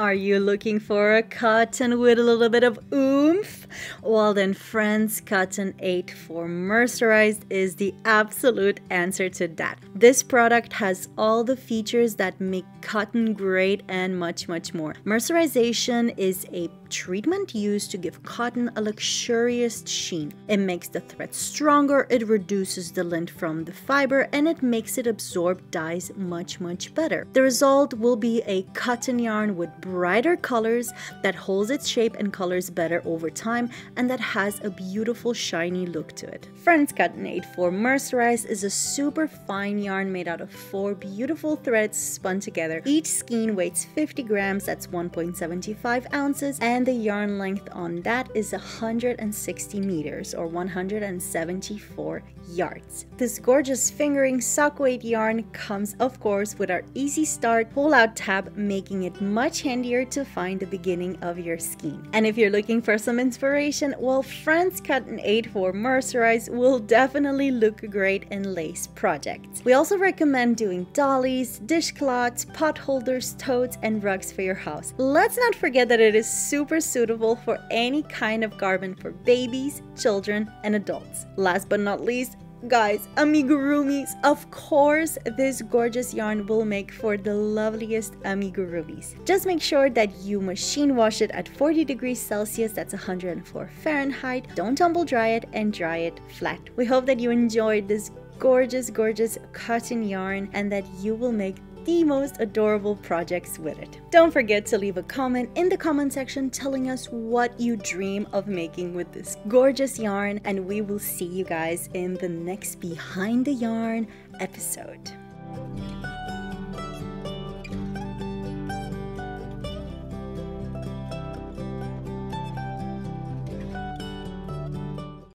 Are you looking for a cotton with a little bit of oomph? Well then friends, Cotton 84 Mercerized is the absolute answer to that. This product has all the features that make cotton great and much more. Mercerization is a treatment used to give cotton a luxurious sheen. It makes the thread stronger, it reduces the lint from the fiber, and it makes it absorb dyes much better. The result will be a cotton yarn with brighter colors that holds its shape and colors better over time and that has a beautiful shiny look to it. Friends, Cotton 84 Mercerized is a super fine yarn made out of 4 beautiful threads spun together. Each skein weighs 50 grams, that's 1.75 ounces, and the yarn length on that is 160 meters or 174 yards. This gorgeous fingering sock weight yarn comes of course with our easy start pull out tab, making it much handier to find the beginning of your skein. And if you're looking for some inspiration, well, friends, Cotton 84 Mercerized will definitely look great in lace projects. We also recommend doing dollies, dishcloths, pot holders, totes, and rugs for your house. Let's not forget that it is super suitable for any kind of garment for babies, children, and adults. Last but not least, guys, amigurumis. Of course, this gorgeous yarn will make for the loveliest amigurumis. Just make sure that you machine wash it at 40 degrees Celsius, that's 104 Fahrenheit. Don't tumble dry it and dry it flat. We hope that you enjoyed this gorgeous cotton yarn and that you will make the most adorable projects with it. Don't forget to leave a comment in the comment section telling us what you dream of making with this gorgeous yarn, and we will see you guys in the next Behind the Yarn episode.